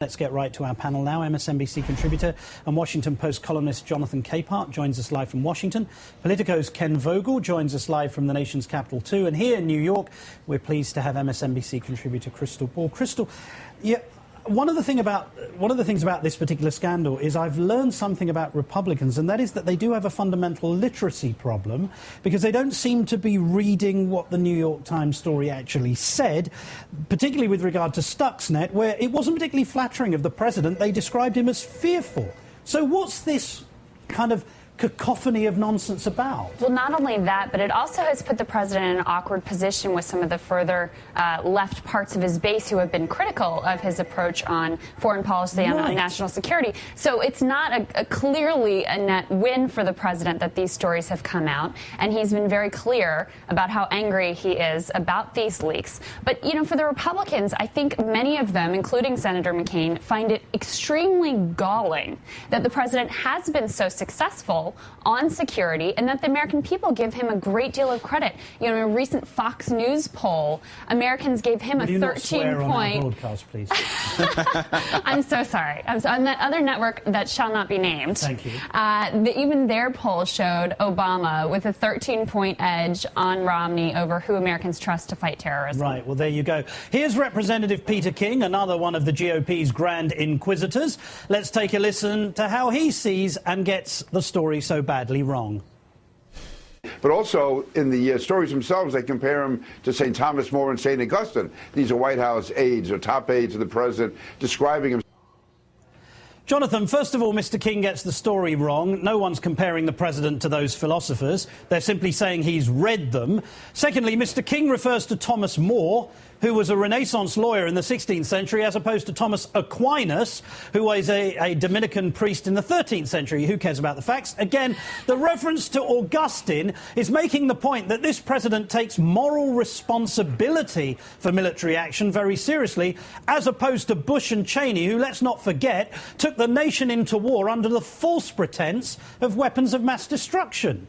Let's get right to our panel now. MSNBC contributor and Washington Post columnist Jonathan Capehart joins us live from Washington. Politico's Ken Vogel joins us live from the nation's capital too. And here in New York, we're pleased to have MSNBC contributor Crystal Ball. Crystal, one of the things about this particular scandal is I've learned something about Republicans, and that is that they do have a fundamental literacy problem because they don't seem to be reading what the New York Times story actually said, particularly with regard to Stuxnet, where it wasn't particularly flattering of the president. They described him as fearful. So what's this kind of cacophony of nonsense about? Well, not only that, but it also has put the president in an awkward position with some of the further left parts of his base who have been critical of his approach on foreign policy and on national security. So it's not clearly a net win for the president that these stories have come out. And he's been very clear about how angry he is about these leaks. But, you know, for the Republicans, I think many of them, including Senator McCain, find it extremely galling that the president has been so successful on security and that the American people give him a great deal of credit. You know, in a recent Fox News poll, Americans gave him a 13-point... broadcast, please? I'm so sorry. On that other network that shall not be named. Thank you. Even their poll showed Obama with a 13-point edge on Romney over who Americans trust to fight terrorism. Right, well, there you go. Here's Representative Peter King, another one of the GOP's grand inquisitors. Let's take a listen to how he sees and gets the story so badly wrong. But also, in the stories themselves, they compare him to St. Thomas More and St. Augustine. These are White House aides or top aides of the president describing him. Jonathan, first of all, Mr. King gets the story wrong. No one's comparing the president to those philosophers. They're simply saying he's read them. Secondly, Mr. King refers to Thomas More, who was a Renaissance lawyer in the 16th century, as opposed to Thomas Aquinas, who was a Dominican priest in the 13th century. Who cares about the facts? Again, the reference to Augustine is making the point that this president takes moral responsibility for military action very seriously, as opposed to Bush and Cheney, who, let's not forget, took the nation into war under the false pretense of weapons of mass destruction.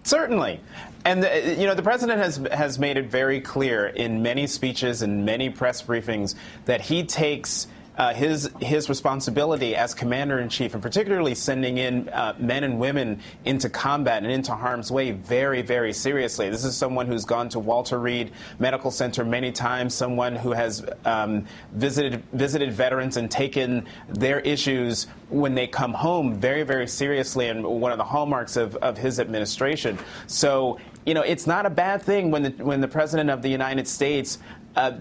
Certainly. And, the president has made it very clear in many speeches and many press briefings that he takes his responsibility as commander-in-chief, and particularly sending in men and women into combat and into harm's way very, very seriously. This is someone who's gone to Walter Reed Medical Center many times, someone who has visited veterans and taken their issues when they come home very, very seriously, and one of the hallmarks of his administration. So, it's not a bad thing when the president of the United States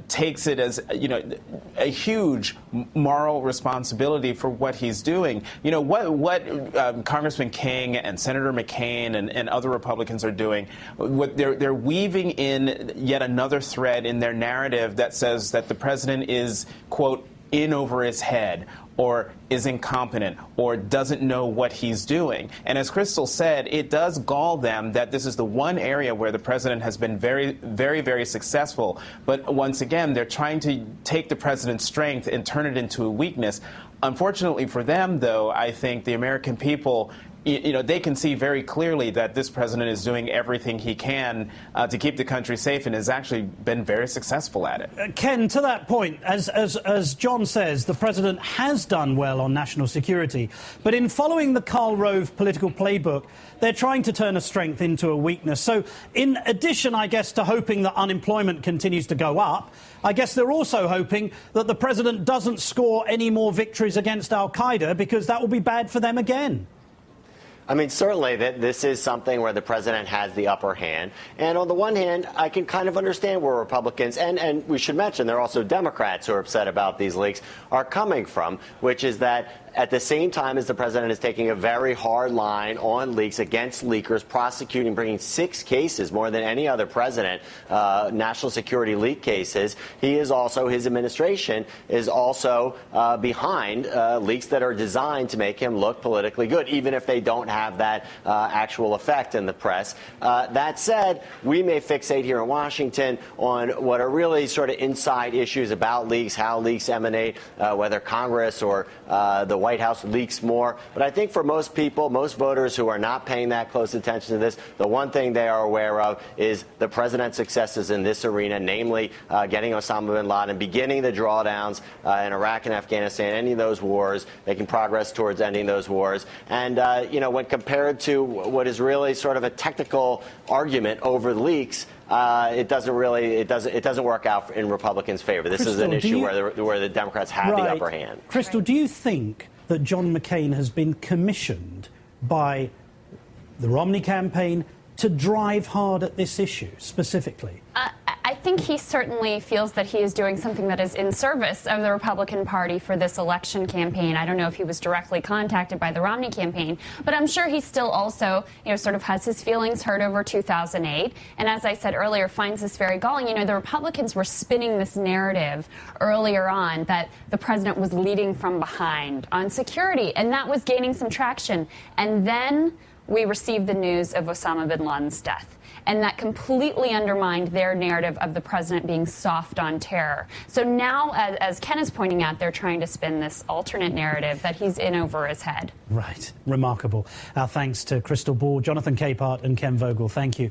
takes it as, a huge moral responsibility for what he's doing. What Congressman King and Senator McCain and other Republicans are doing, what they're weaving in yet another thread in their narrative that says that the president is, quote, in over his head, or is incompetent, or doesn't know what he's doing. And as Crystal said, it does gall them that this is the one area where the president has been very, very, very successful. But once again, they're trying to take the president's strength and turn it into a weakness. Unfortunately for them, though, I think the American people, they can see very clearly that this president is doing everything he can to keep the country safe, and has actually been very successful at it. Ken, to that point, as John says, the president has done well on national security. But in following the Karl Rove political playbook, they're trying to turn a strength into a weakness. So in addition, I guess, to hoping that unemployment continues to go up, I guess they're also hoping that the president doesn't score any more victories against al-Qaeda, because that will be bad for them again. I mean, certainly that this is something where the president has the upper hand. And on the one hand, I can kind of understand where Republicans, and we should mention there are also Democrats who are upset about these leaks, are coming from, which is that at the same time as the president is taking a very hard line on leaks against leakers, prosecuting, bringing 6 cases, more than any other president, national security leak cases, his administration is also behind leaks that are designed to make him look politically good, even if they don't have that actual effect in the press. That said, we may fixate here in Washington on what are really sort of inside issues about leaks, how leaks emanate, whether Congress or the White House leaks more. But I think for most people, most voters who are not paying that close attention to this, the one thing they are aware of is the president's successes in this arena, namely getting Osama bin Laden, beginning the drawdowns in Iraq and Afghanistan, ending those wars, making progress towards ending those wars. And, when compared to what is really sort of a technical argument over the leaks, it doesn't work out in Republicans' favor. This is an issue where the Democrats have the upper hand. Crystal, do you think that John McCain has been commissioned by the Romney campaign to drive hard at this issue specifically? I think he certainly feels that he is doing something that is in service of the Republican Party for this election campaign. I don't know if he was directly contacted by the Romney campaign, but I'm sure he still also, sort of has his feelings hurt over 2008. And as I said earlier, finds this very galling. The Republicans were spinning this narrative earlier on that the president was leading from behind on security, and that was gaining some traction. And then we received the news of Osama bin Laden's death. And that completely undermined their narrative of the president being soft on terror. So now, as Ken is pointing out, they're trying to spin this alternate narrative that he's in over his head. Right. Remarkable. Our thanks to Crystal Ball, Jonathan Capehart and Ken Vogel. Thank you.